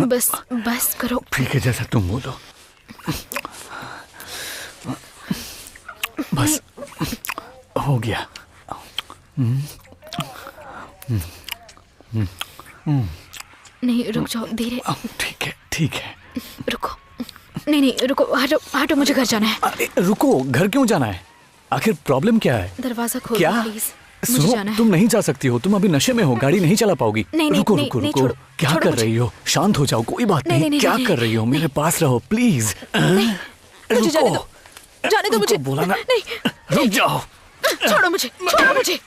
बस बस करो। ठीक है, जैसा तुम बोलो। बस हो गया। नहीं रुक जाओ, धीरे। ठीक है ठीक है। रुको, नहीं नहीं रुको, हटो हटो, मुझे घर जाना है। अरे रुको, घर क्यों जाना है? आखिर प्रॉब्लम क्या है? दरवाजा खोलो क्या? प्लीज, मुझे सुनो, जाना है। तुम नहीं जा सकती हो, तुम अभी नशे में हो, गाड़ी नहीं चला पाओगी। नहीं, नहीं, रुको नहीं, रुको नहीं, रुको, छोड़ो, क्या छोड़ो कर मुझे। रही हो? शांत हो जाओ, कोई बात नहीं। नहीं, क्या नहीं, कर रही हो? मेरे पास रहो प्लीज। मुझे जाने दो, जाने दो मुझे। बोला ना, नहीं, रुक जाओ। छोड़ो मुझे, छोड़ो मुझे।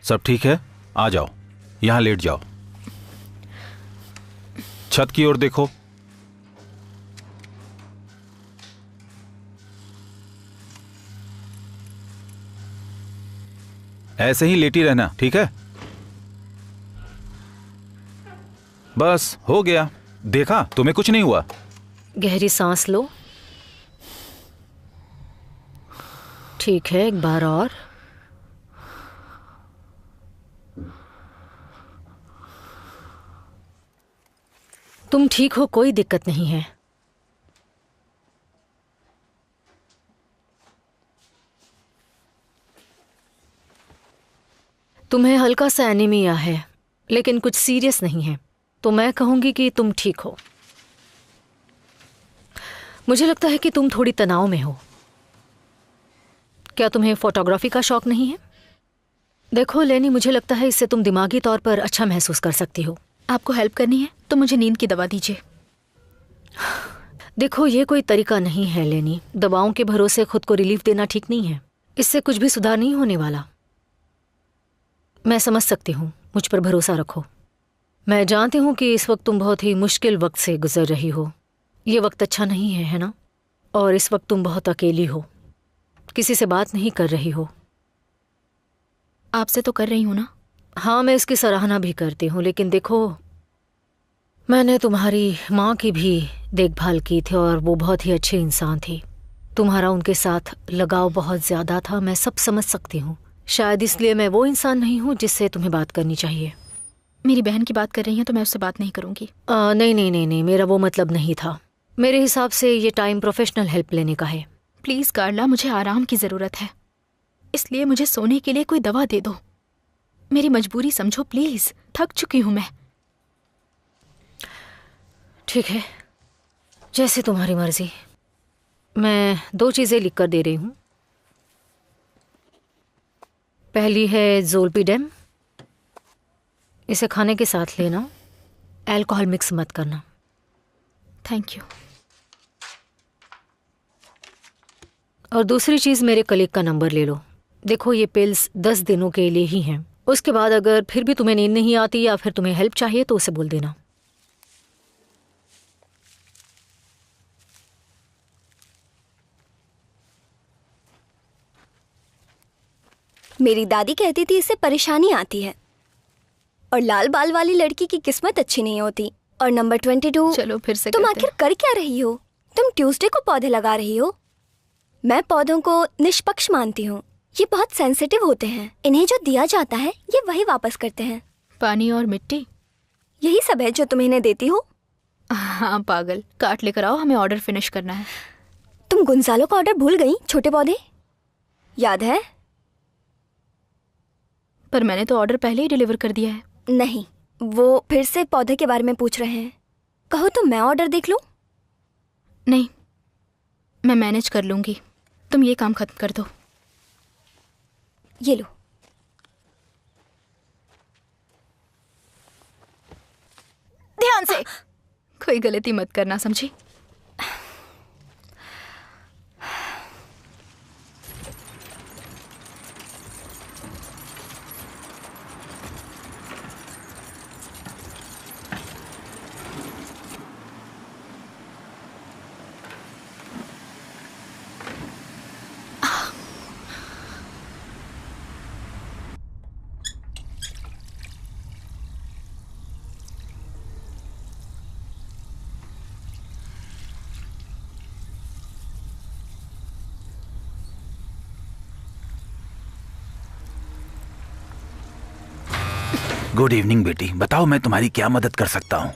सब ठीक है? आ जाओ, यहां लेट जाओ। छत की ओर देखो। ऐसे ही लेटी रहना, ठीक है? बस हो गया। देखा, तुम्हें कुछ नहीं हुआ। गहरी सांस लो। ठीक है, एक बार और। तुम ठीक हो, कोई दिक्कत नहीं है। तुम्हें हल्का सा एनीमिया है, लेकिन कुछ सीरियस नहीं है, तो मैं कहूंगी कि तुम ठीक हो। मुझे लगता है कि तुम थोड़ी तनाव में हो। क्या तुम्हें फोटोग्राफी का शौक नहीं है? देखो लेनी, मुझे लगता है इससे तुम दिमागी तौर पर अच्छा महसूस कर सकती हो। आपको हेल्प करनी है तो मुझे नींद की दवा दीजिए। देखो ये कोई तरीका नहीं है लेनी, दवाओं के भरोसे खुद को रिलीफ देना ठीक नहीं है। इससे कुछ भी सुधार नहीं होने वाला। मैं समझ सकती हूँ, मुझ पर भरोसा रखो। मैं जानती हूँ कि इस वक्त तुम बहुत ही मुश्किल वक्त से गुजर रही हो। ये वक्त अच्छा नहीं है ना? और इस वक्त तुम बहुत अकेली हो, किसी से बात नहीं कर रही हो। आपसे तो कर रही हूँ ना। हाँ, मैं इसकी सराहना भी करती हूँ, लेकिन देखो मैंने तुम्हारी माँ की भी देखभाल की थी और वो बहुत ही अच्छी इंसान थी। तुम्हारा उनके साथ लगाव बहुत ज़्यादा था, मैं सब समझ सकती हूँ। शायद इसलिए मैं वो इंसान नहीं हूँ जिससे तुम्हें बात करनी चाहिए। मेरी बहन की बात कर रही हैं तो मैं उससे बात नहीं करूँगी। नहीं नहीं नहीं नहीं, मेरा वो मतलब नहीं था। मेरे हिसाब से ये टाइम प्रोफेशनल हेल्प लेने का है। प्लीज़ कार्ला, मुझे आराम की ज़रूरत है, इसलिए मुझे सोने के लिए कोई दवा दे दो। मेरी मजबूरी समझो प्लीज़, थक चुकी हूँ मैं। ठीक है, जैसे तुम्हारी मर्जी। मैं 2 चीज़ें लिख कर दे रही हूँ। पहली है ज़ोलपीडेम, इसे खाने के साथ लेना, अल्कोहल मिक्स मत करना। Thank you. और दूसरी चीज़, मेरे कलीग का नंबर ले लो। देखो ये पिल्स 10 दिनों के लिए ही हैं। उसके बाद अगर फिर भी तुम्हें नींद नहीं आती या फिर तुम्हें हेल्प चाहिए तो उसे बोल देना। मेरी दादी कहती थी इससे परेशानी आती है और लाल बाल वाली लड़की की किस्मत अच्छी नहीं होती। और नंबर 22। चलो फिर से तुम करते आखिर कर क्या रही हो? तुम ट्यूसडे को पौधे लगा रही हो। मैं पौधों को निष्पक्ष मानती हूँ। ये बहुत सेंसिटिव होते हैं, इन्हें जो दिया जाता है ये वही वापस करते हैं। पानी और मिट्टी, यही सब है जो तुम इन्हें देती हो। हाँ पागल, काट लेकर आओ, हमें ऑर्डर फिनिश करना है। तुम गुंजालो का ऑर्डर भूल गई? छोटे पौधे याद है? पर मैंने तो ऑर्डर पहले ही डिलीवर कर दिया है। नहीं, वो फिर से पौधे के बारे में पूछ रहे हैं। कहो तो मैं ऑर्डर देख लूं? नहीं, मैं मैनेज कर लूंगी, तुम ये काम खत्म कर दो। ये लो। ध्यान से, कोई गलती मत करना, समझी? गुड इवनिंग बेटी, बताओ मैं तुम्हारी क्या मदद कर सकता हूँ?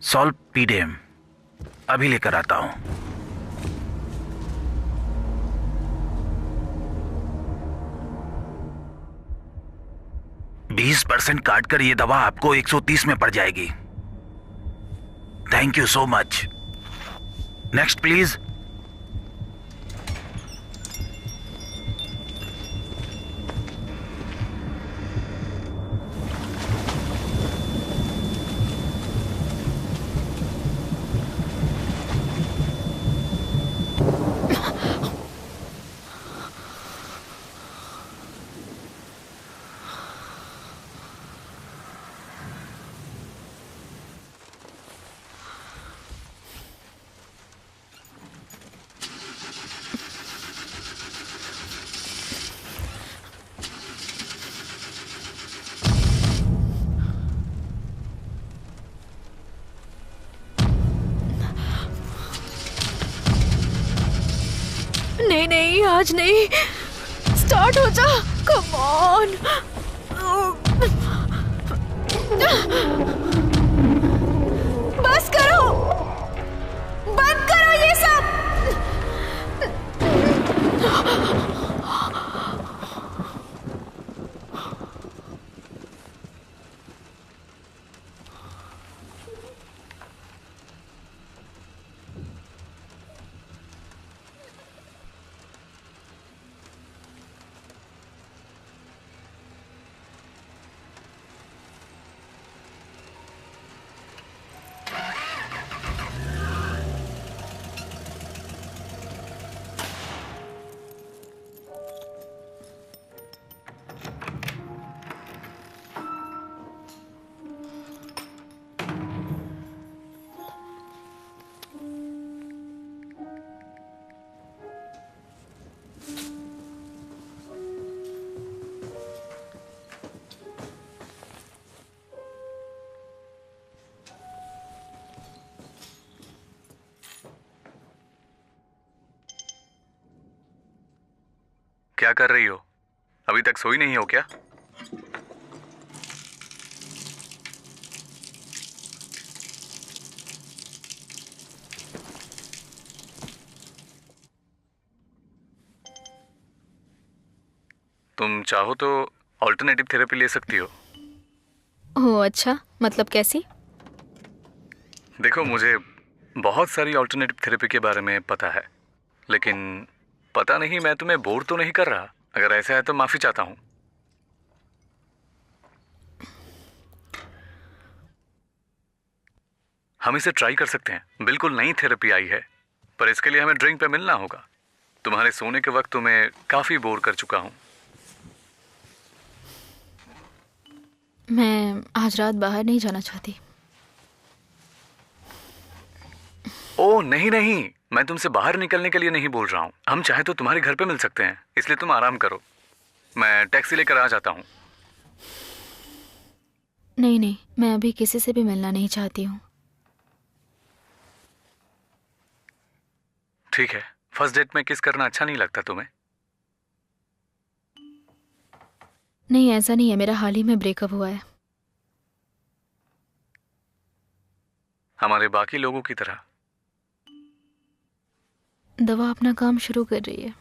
सॉल्पीडेम अभी लेकर आता हूँ। 20% काट कर ये दवा आपको 130 में पड़ जाएगी। Thank you so much. Next please. नहीं नहीं, आज नहीं। स्टार्ट हो जा, कम ऑन। बस करो, बंद करो ये सब। क्या कर रही हो? अभी तक सोई नहीं हो क्या? तुम चाहो तो ऑल्टरनेटिव थेरेपी ले सकती हो। ओह अच्छा, मतलब कैसी? देखो, मुझे बहुत सारी ऑल्टरनेटिव थेरेपी के बारे में पता है, लेकिन पता नहीं मैं तुम्हें बोर तो नहीं कर रहा। अगर ऐसा है तो माफी चाहता हूँ। हम इसे ट्राई कर सकते हैं। बिल्कुल नई थेरेपी आई है, पर इसके लिए हमें ड्रिंक पे मिलना होगा। तुम्हारे सोने के वक्त तुम्हें काफी बोर कर चुका हूँ। मैं आज रात बाहर नहीं जाना चाहती। ओह नहीं नहीं, मैं तुमसे बाहर निकलने के लिए नहीं बोल रहा हूँ। हम चाहे तो तुम्हारे घर पे मिल सकते हैं, इसलिए तुम आराम करो। मैं टैक्सी लेकर आ जाता हूँ। नहीं नहीं, मैं अभी किसी से भी मिलना नहीं चाहती हूँ। ठीक है, फर्स्ट डेट में किस करना अच्छा नहीं लगता तुम्हें? नहीं, ऐसा नहीं है, मेरा हाल ही में ब्रेकअप हुआ है। हमारे बाकी लोगों की तरह। दवा अपना काम शुरू कर रही है।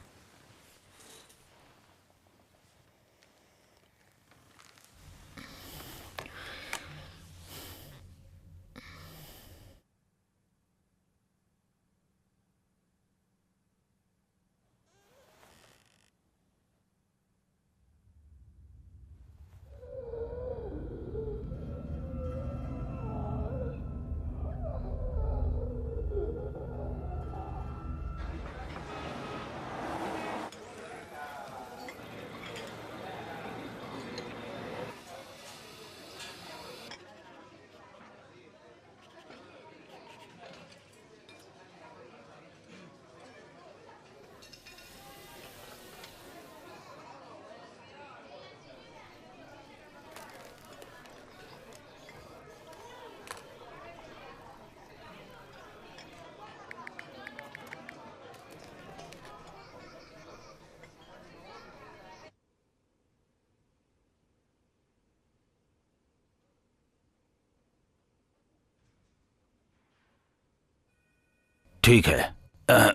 ठीक है।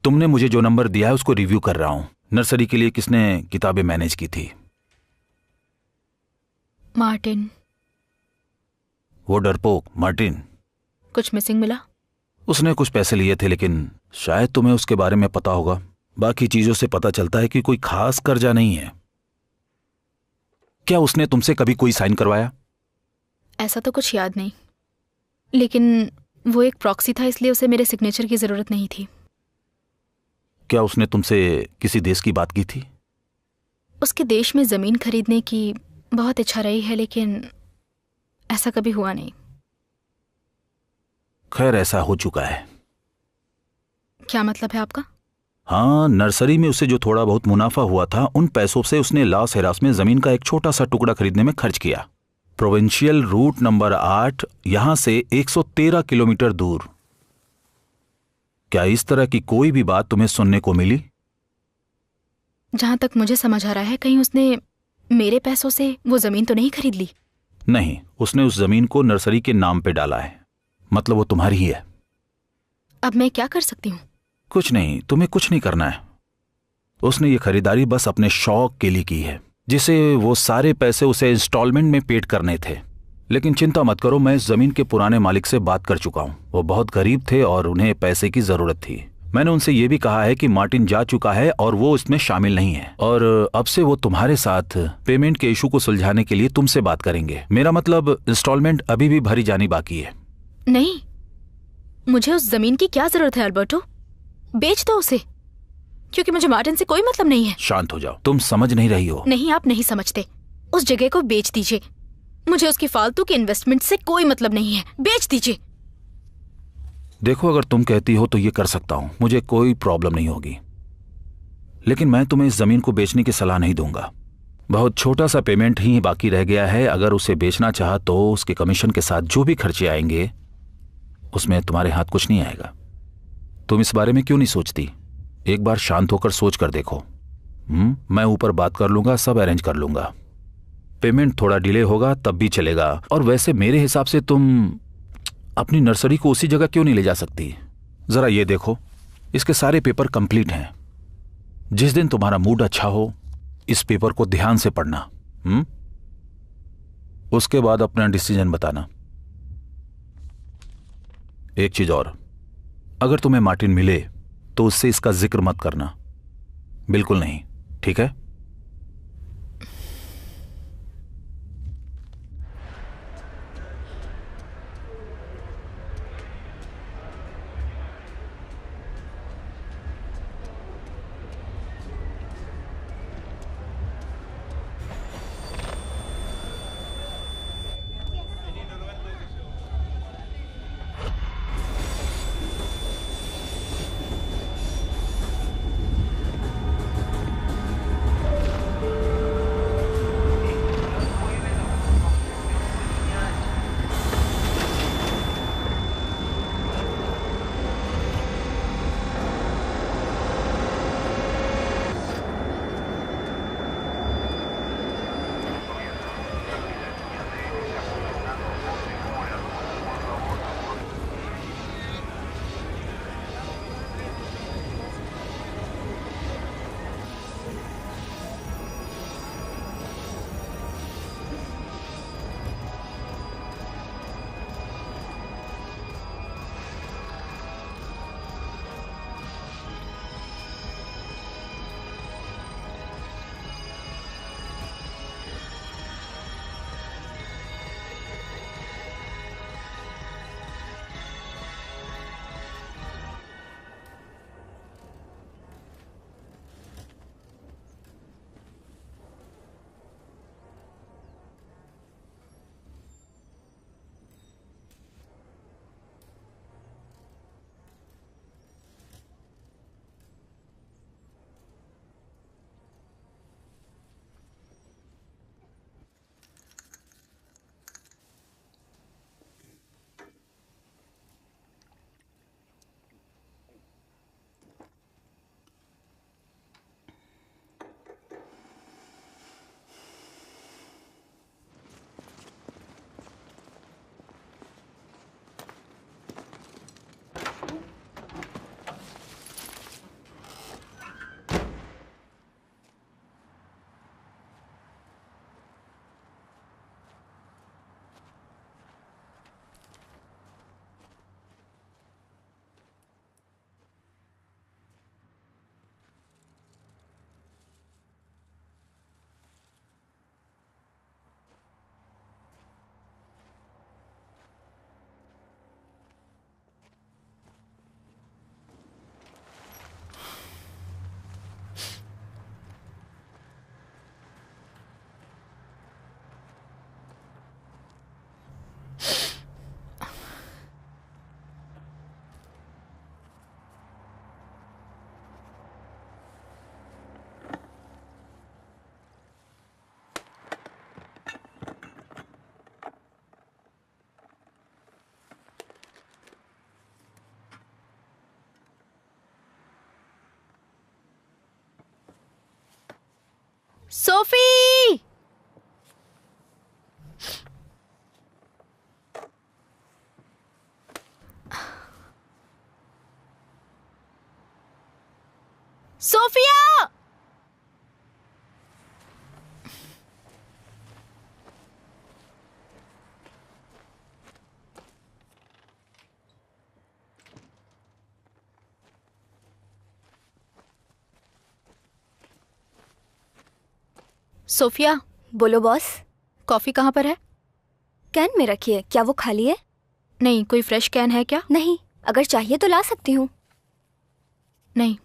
तुमने मुझे जो नंबर दिया है उसको रिव्यू कर रहा हूं। नर्सरी के लिए किसने किताबें मैनेज की थी? मार्टिन। वो डरपोक मार्टिन। कुछ मिसिंग मिला? उसने कुछ पैसे लिए थे, लेकिन शायद तुम्हें उसके बारे में पता होगा। बाकी चीजों से पता चलता है कि कोई खास कर्जा नहीं है। क्या उसने तुमसे कभी कोई साइन करवाया? ऐसा तो कुछ याद नहीं, लेकिन वो एक प्रॉक्सी था, इसलिए उसे मेरे सिग्नेचर की जरूरत नहीं थी। क्या उसने तुमसे किसी देश की बात की थी? उसके देश में जमीन खरीदने की बहुत इच्छा रही है, लेकिन ऐसा कभी हुआ नहीं। खैर, ऐसा हो चुका है। क्या मतलब है आपका? हाँ, नर्सरी में उसे जो थोड़ा बहुत मुनाफा हुआ था, उन पैसों से उसने लास हेरास में जमीन का एक छोटा सा टुकड़ा खरीदने में खर्च किया। प्रोविंशियल रूट नंबर 8, यहां से 113 किलोमीटर दूर। क्या इस तरह की कोई भी बात तुम्हें सुनने को मिली? जहां तक मुझे समझ आ रहा है, कहीं उसने मेरे पैसों से वो जमीन तो नहीं खरीद ली? नहीं, उसने उस जमीन को नर्सरी के नाम पे डाला है। मतलब वो तुम्हारी ही है। अब मैं क्या कर सकती हूँ? कुछ नहीं, तुम्हें कुछ नहीं करना है। उसने ये खरीदारी बस अपने शौक के लिए की है, जिसे वो सारे पैसे उसे इंस्टॉलमेंट में पेड करने थे। लेकिन चिंता मत करो, मैं इस जमीन के पुराने मालिक से बात कर चुका हूं। वो बहुत गरीब थे और उन्हें पैसे की जरूरत थी। मैंने उनसे ये भी कहा है कि मार्टिन जा चुका है और वो इसमें शामिल नहीं है, और अब से वो तुम्हारे साथ पेमेंट के इशू को सुलझाने के लिए तुमसे बात करेंगे। मेरा मतलब, इंस्टॉलमेंट अभी भी भरी जानी बाकी है। नहीं, मुझे उस जमीन की क्या जरूरत है अल्बर्टो? बेच दो उसे, क्योंकि मुझे मार्टिन से कोई मतलब नहीं है। शांत हो जाओ, तुम समझ नहीं रही हो। नहीं, आप नहीं समझते। उस जगह को बेच दीजिए। मुझे उसकी फालतू की इन्वेस्टमेंट से कोई मतलब नहीं है। बेच दीजिए। देखो, अगर तुम कहती हो तो ये कर सकता हूं, मुझे कोई प्रॉब्लम नहीं होगी। लेकिन मैं तुम्हें इस जमीन को बेचने की सलाह नहीं दूंगा। बहुत छोटा सा पेमेंट ही बाकी रह गया है। अगर उसे बेचना चाहा तो उसके कमीशन के साथ जो भी खर्चे आएंगे, उसमें तुम्हारे हाथ कुछ नहीं आएगा। तुम इस बारे में क्यों नहीं सोचती? एक बार शांत होकर सोच कर देखो। मैं ऊपर बात कर लूंगा, सब अरेंज कर लूंगा। पेमेंट थोड़ा डिले होगा तब भी चलेगा। और वैसे मेरे हिसाब से तुम अपनी नर्सरी को उसी जगह क्यों नहीं ले जा सकती? जरा ये देखो, इसके सारे पेपर कंप्लीट हैं। जिस दिन तुम्हारा मूड अच्छा हो इस पेपर को ध्यान से पढ़ना। उसके बाद अपना डिसीजन बताना। एक चीज और, अगर तुम्हें मार्टिन मिले तो उससे इसका जिक्र मत करना, बिल्कुल नहीं, ठीक है? सोफी! सोफिया! सोफिया, बोलो बॉस। कॉफी कहाँ पर है? कैन में रखी है, क्या वो खाली है? नहीं, कोई फ्रेश कैन है क्या? नहीं, अगर चाहिए तो ला सकती हूँ। नहीं,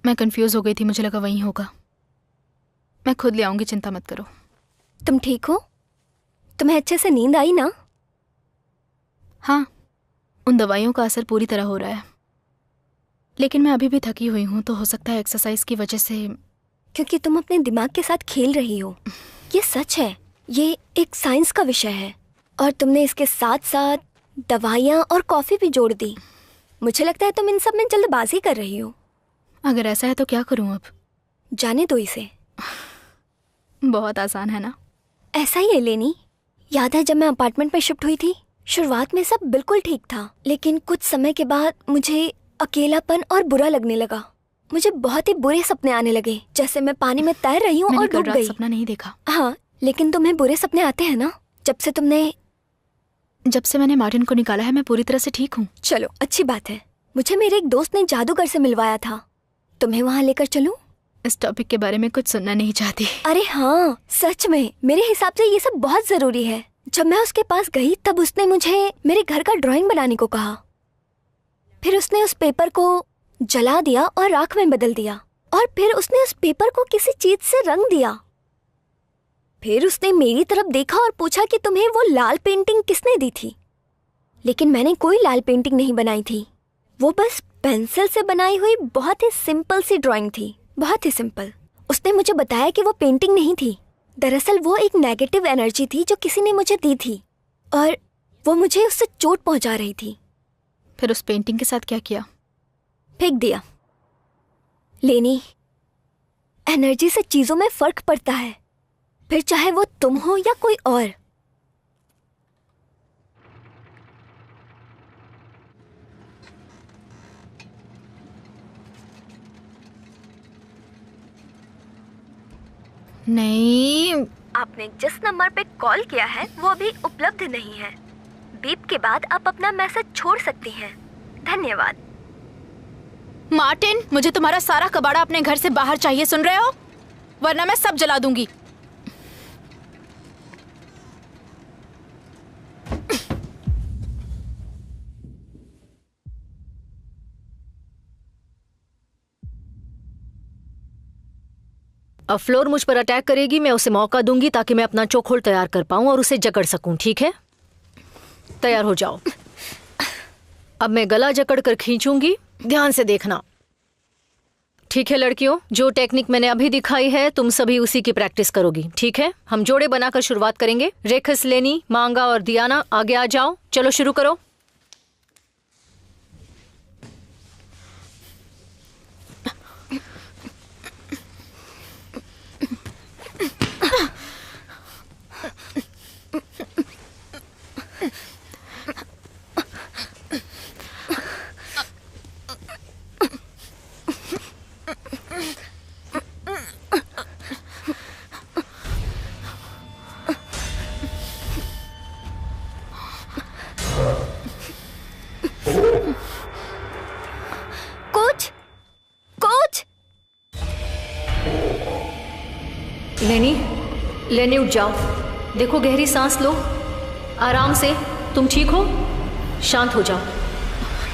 मैं कंफ्यूज हो गई थी, मुझे लगा वहीं होगा। मैं खुद ले आऊंगी, चिंता मत करो। तुम ठीक हो? तुम्हें अच्छे से नींद आई ना? हाँ, उन दवाइयों का असर पूरी तरह हो रहा है, लेकिन मैं अभी भी थकी हुई हूँ, तो हो सकता है एक्सरसाइज की वजह से। क्योंकि तुम अपने दिमाग के साथ खेल रही हो। ये सच है, ये एक साइंस का विषय है, और तुमने इसके साथ साथ दवाइयाँ और कॉफी भी जोड़ दी। मुझे लगता है तुम इन सब में जल्दबाजी कर रही हो। अगर ऐसा है तो क्या करूँ अब? जाने दो इसे। बहुत आसान है ना? ऐसा ही है लेनी। याद है जब मैं अपार्टमेंट में शिफ्ट हुई थी, शुरुआत में सब बिल्कुल ठीक था, लेकिन कुछ समय के बाद मुझे अकेलापन और बुरा लगने लगा। मुझे बहुत ही बुरे सपने आने लगे, जैसे मैं पानी में तैर रही हूँ मैंने और कल डूब रात गई। सपना नहीं देखा। हाँ, लेकिन तुम्हें बुरे सपने आते हैं ना? जब से मैंने मार्टिन को निकाला है मैं पूरी तरह से ठीक हूँ। चलो अच्छी बात है। मुझे मेरे एक दोस्त ने जादूगर से मिलवाया था, तुम्हें वहाँ लेकर चलूं? इस टॉपिक के बारे में कुछ सुनना नहीं चाहती। अरे हाँ, सच में मेरे हिसाब से ये सब बहुत जरूरी है। जब मैं उसके पास गई तब उसने मुझे मेरे घर का ड्राइंग बनाने को कहा। फिर उसने उस पेपर को जला दिया और राख में बदल दिया, और फिर उसने उस पेपर को किसी चीज से रंग दिया। फिर उसने मेरी तरफ देखा और पूछा कि तुम्हें वो लाल पेंटिंग किसने दी थी? लेकिन मैंने कोई लाल पेंटिंग नहीं बनाई थी, वो बस पेंसिल से बनाई हुई बहुत ही सिंपल सी ड्राइंग थी, बहुत ही सिंपल। उसने मुझे बताया कि वो पेंटिंग नहीं थी, दरअसल वो एक नेगेटिव एनर्जी थी जो किसी ने मुझे दी थी, और वो मुझे उससे चोट पहुंचा रही थी। फिर उस पेंटिंग के साथ क्या किया? फेंक दिया। लेनी, एनर्जी से चीजों में फर्क पड़ता है, फिर चाहे वो तुम हो या कोई और। नहीं, आपने जिस नंबर पे कॉल किया है वो अभी उपलब्ध नहीं है। बीप के बाद आप अपना मैसेज छोड़ सकती हैं। धन्यवाद। मार्टिन, मुझे तुम्हारा सारा कबाड़ा अपने घर से बाहर चाहिए, सुन रहे हो? वरना मैं सब जला दूंगी। अब फ्लोर मुझ पर अटैक करेगी, मैं उसे मौका दूंगी ताकि मैं अपना चोखोल तैयार कर पाऊं और उसे जकड़ सकूं, ठीक है? तैयार हो जाओ। अब मैं गला जकड़ कर खींचूंगी, ध्यान से देखना। ठीक है लड़कियों, जो टेक्निक मैंने अभी दिखाई है तुम सभी उसी की प्रैक्टिस करोगी, ठीक है? हम जोड़े बनाकर शुरुआत करेंगे। रेखस, लेनी, मांगा और दियाना आगे आ जाओ। चलो शुरू करो। Coach, coach! लेनी, लेनी उठ जाओ। देखो, गहरी सांस लो, आराम से। तुम ठीक हो? शांत हो जाओ,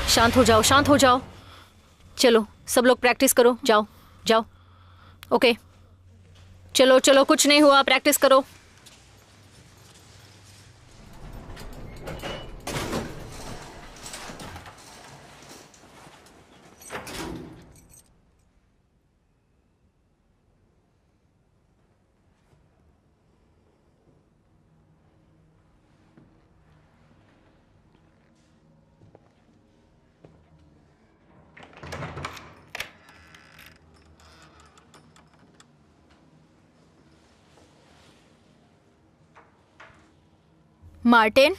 शांत हो जाओ, शांत हो जाओ। चलो सब लोग प्रैक्टिस करो, जाओ जाओ। ओके, चलो चलो, कुछ नहीं हुआ, प्रैक्टिस करो। मार्टिन,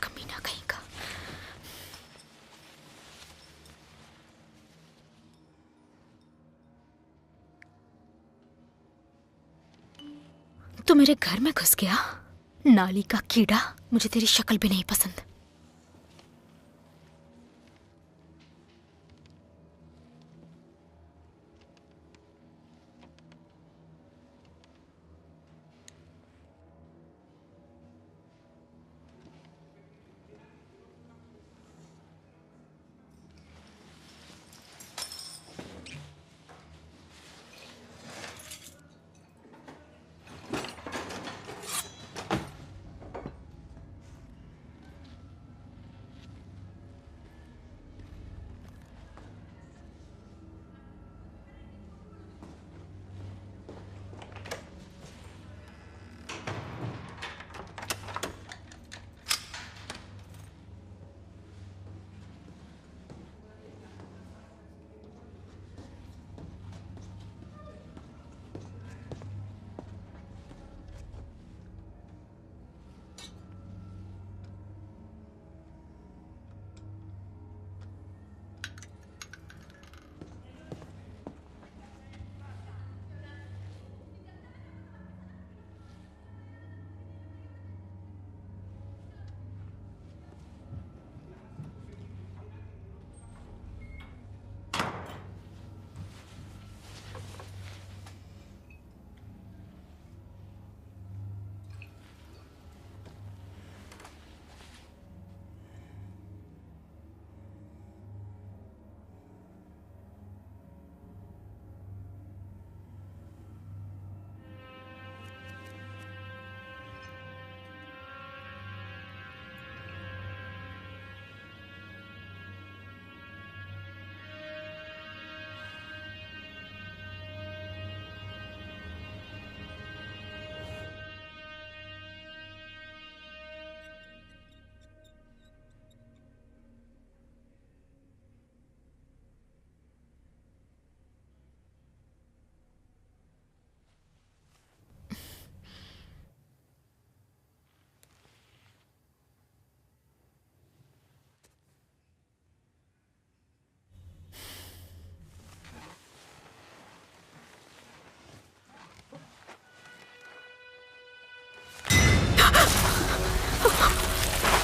कमीना कहीं का। तू मेरे घर में घुस गया, नाली का कीड़ा। मुझे तेरी शक्ल भी नहीं पसंद।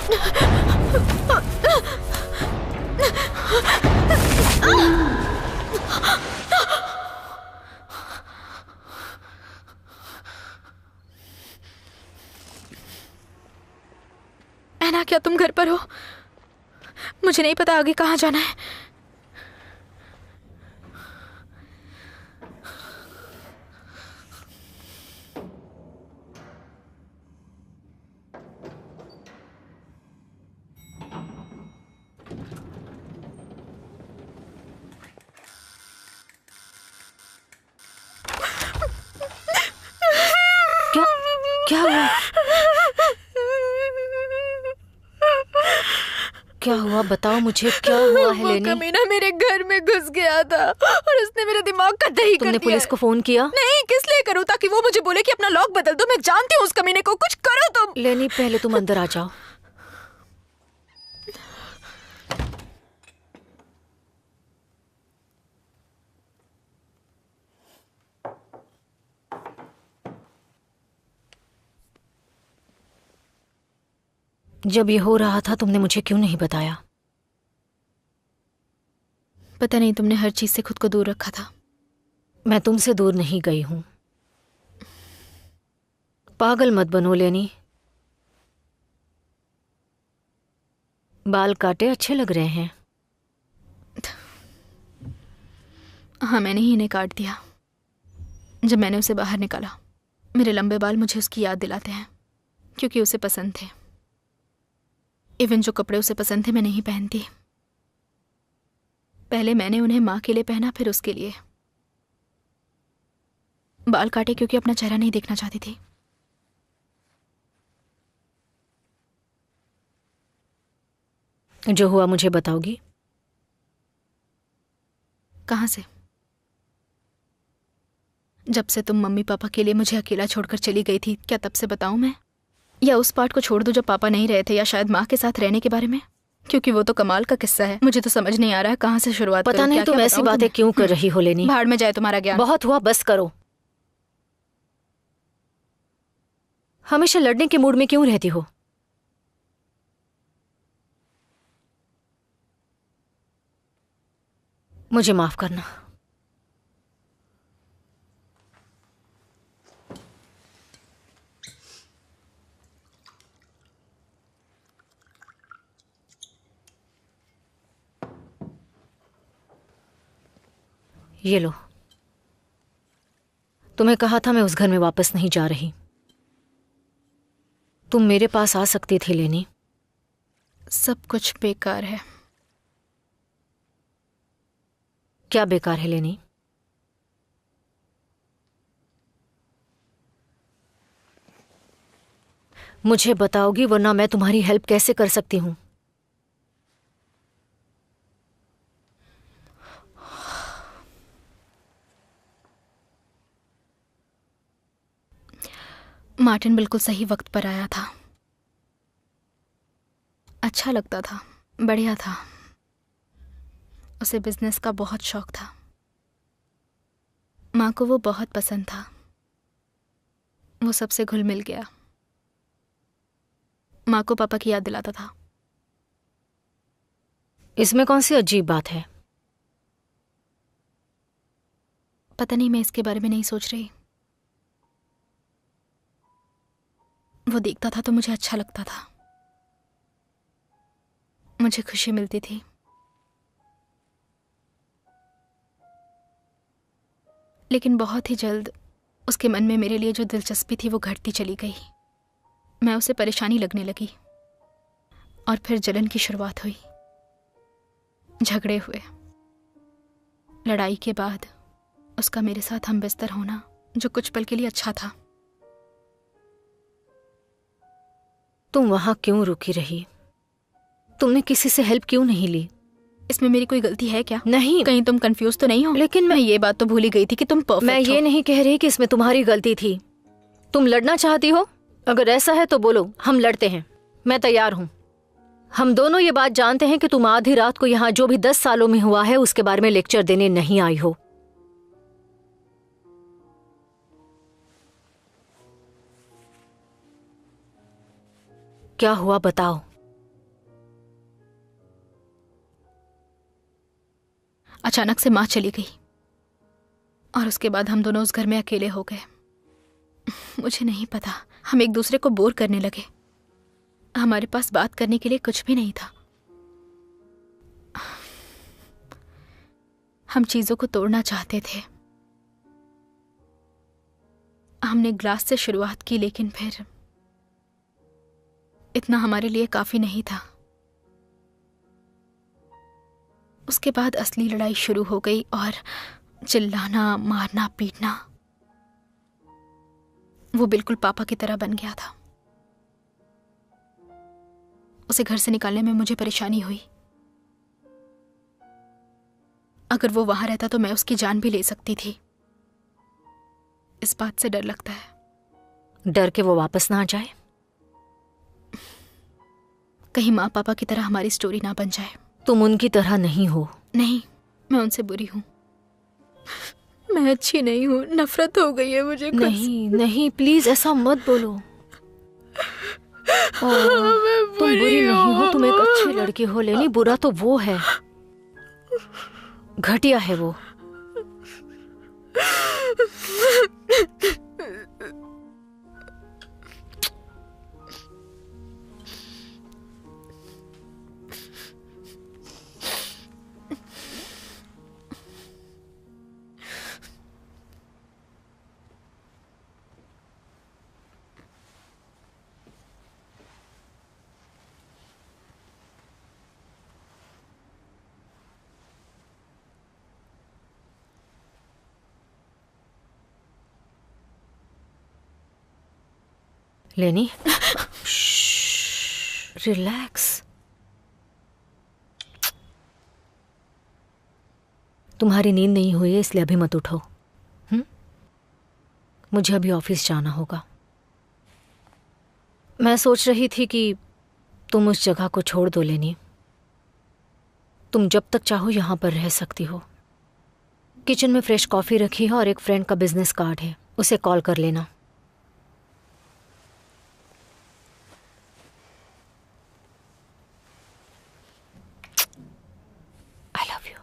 ऐना, क्या तुम घर पर हो? मुझे नहीं पता आगे कहाँ जाना है। क्या क्या हुआ? क्या हुआ बताओ मुझे, क्या हुआ वो हेलेनी? कमीना मेरे घर में घुस गया था और उसने मेरा दिमाग का दही कर तुमने दिया पुलिस है। को फोन किया? नहीं, किस लिए करूं? ताकि वो मुझे बोले कि अपना लॉक बदल दो। मैं जानती हूँ उस कमीने को। कुछ करो तुम। लेनी, पहले तुम अंदर आ जाओ। जब ये हो रहा था तुमने मुझे क्यों नहीं बताया? पता नहीं, तुमने हर चीज से खुद को दूर रखा था। मैं तुमसे दूर नहीं गई हूं। पागल मत बनो लेनी। बाल काटे अच्छे लग रहे हैं। हाँ, मैंने ही इन्हें काट दिया जब मैंने उसे बाहर निकाला। मेरे लंबे बाल मुझे उसकी याद दिलाते हैं, क्योंकि उसे पसंद थे। इवन जो कपड़े उसे पसंद थे मैं नहीं पहनती। पहले मैंने उन्हें माँ के लिए पहना, फिर उसके लिए। बाल काटे क्योंकि अपना चेहरा नहीं देखना चाहती थी। जो हुआ मुझे बताओगी? कहाँ से? जब से तुम मम्मी पापा के लिए मुझे अकेला छोड़कर चली गई थी, क्या तब से बताऊं मैं? या उस पार्ट को छोड़ दूं जब पापा नहीं रहे थे, या शायद माँ के साथ रहने के बारे में? क्योंकि वो तो कमाल का किस्सा है। मुझे तो समझ नहीं आ रहा है कहाँ से शुरुआत पता करूं। नहीं क्या-क्या तुम ऐसी बताऊं बातें तुम्हें? क्यों कर रही हो लेनी। भाड़ में जाए तुम्हारा ज्ञान। बहुत हुआ, बस करो। हमेशा लड़ने के मूड में क्यों रहती हो? मुझे माफ करना। ये लो। तुम्हें कहा था मैं उस घर में वापस नहीं जा रही। तुम मेरे पास आ सकती थी लेनी। सब कुछ बेकार है। क्या बेकार है लेनी? मुझे बताओगी, वरना मैं तुम्हारी हेल्प कैसे कर सकती हूं? मार्टिन बिल्कुल सही वक्त पर आया था। अच्छा लगता था, बढ़िया था। उसे बिजनेस का बहुत शौक था। माँ को वो बहुत पसंद था। वो सबसे घुल मिल गया। माँ को पापा की याद दिलाता था। इसमें कौन सी अजीब बात है? पता नहीं, मैं इसके बारे में नहीं सोच रही। वो दिखता था तो मुझे अच्छा लगता था। मुझे खुशी मिलती थी। लेकिन बहुत ही जल्द उसके मन में मेरे लिए जो दिलचस्पी थी वो घटती चली गई। मैं उसे परेशानी लगने लगी और फिर जलन की शुरुआत हुई। झगड़े हुए। लड़ाई के बाद उसका मेरे साथ हम बिस्तर होना, जो कुछ पल के लिए अच्छा था। तुम वहां क्यों रुकी रही? तुमने किसी से हेल्प क्यों नहीं ली? इसमें मेरी कोई गलती है क्या? नहीं। कहीं तुम कंफ्यूज तो नहीं हो? लेकिन मैं ये बात तो भूल ही गई थी कि तुम परफेक्ट मैं ये नहीं कह रही कि इसमें तुम्हारी गलती थी। तुम लड़ना चाहती हो? अगर ऐसा है तो बोलो, हम लड़ते हैं। मैं तैयार हूं। हम दोनों ये बात जानते हैं कि तुम आधी रात को यहाँ जो भी 10 सालों में हुआ है उसके बारे में लेक्चर देने नहीं आई हो। क्या हुआ बताओ। अचानक से माँ चली गई और उसके बाद हम दोनों उस घर में अकेले हो गए। मुझे नहीं पता, हम एक दूसरे को बोर करने लगे। हमारे पास बात करने के लिए कुछ भी नहीं था। हम चीजों को तोड़ना चाहते थे। हमने ग्लास से शुरुआत की, लेकिन फिर इतना हमारे लिए काफी नहीं था। उसके बाद असली लड़ाई शुरू हो गई और चिल्लाना, मारना, पीटना वो बिल्कुल पापा की तरह बन गया था। उसे घर से निकालने में मुझे परेशानी हुई। अगर वो वहां रहता तो मैं उसकी जान भी ले सकती थी। इस बात से डर लगता है। डर के वो वापस ना आ जाए? कहीं माँ पापा की तरह हमारी स्टोरी ना बन जाए। तुम उनकी तरह नहीं हो। नहीं, मैं उनसे बुरी हूं। मैं अच्छी नहीं हूं। नफरत हो गई है मुझे खुद से। नहीं नहीं, प्लीज ऐसा मत बोलो। तुम बुरी नहीं हो, तुम एक अच्छी लड़की हो लेनी। बुरा तो वो है, घटिया है वो। लेनी, रिलैक्स। तुम्हारी नींद नहीं हुई है इसलिए अभी मत उठो। मुझे अभी ऑफिस जाना होगा। मैं सोच रही थी कि तुम उस जगह को छोड़ दो लेनी। तुम जब तक चाहो यहां पर रह सकती हो। किचन में फ्रेश कॉफी रखी है और एक फ्रेंड का बिजनेस कार्ड है, उसे कॉल कर लेना। I love you.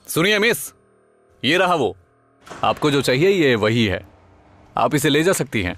सुनिए मिस, ये रहा वो। आपको जो चाहिए ये वही है, आप इसे ले जा सकती हैं।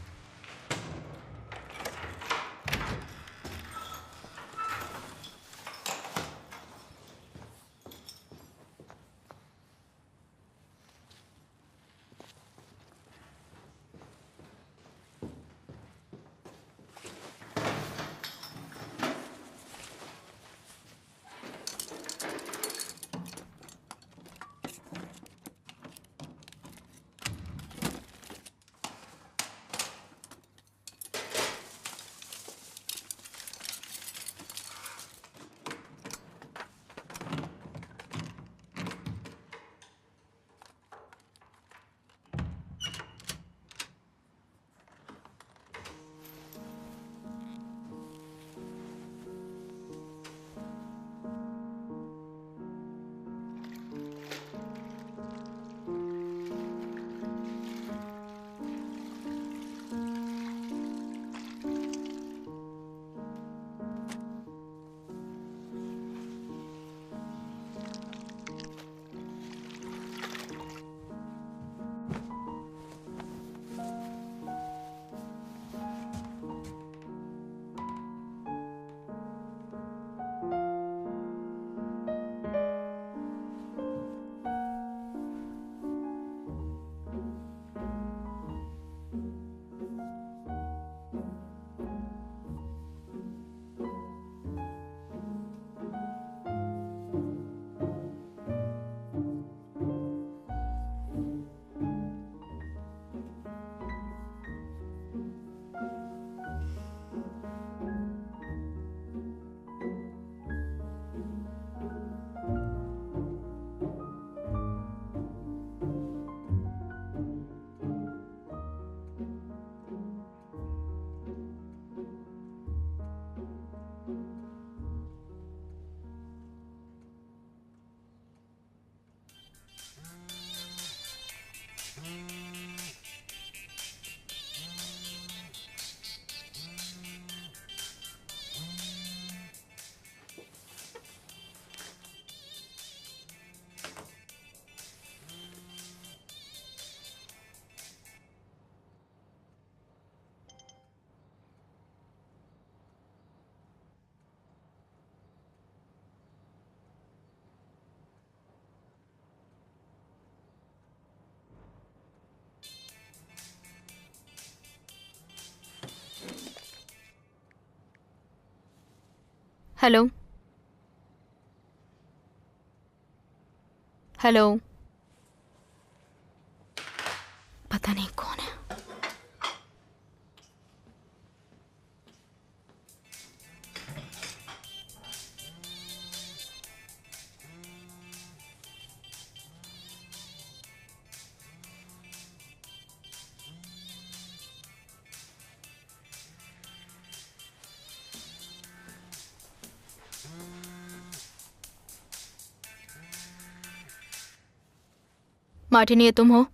हेलो हेलो, पता नहीं कौन है। मार्टिन, ये तुम हो?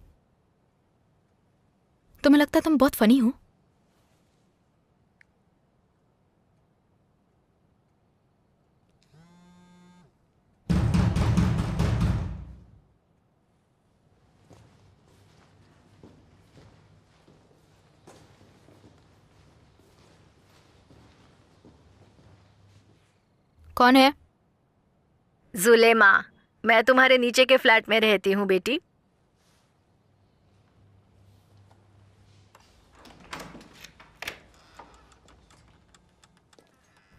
तुम्हें लगता है तुम बहुत फनी हो। कौन है? जुलेमा, मैं तुम्हारे नीचे के फ्लैट में रहती हूँ बेटी।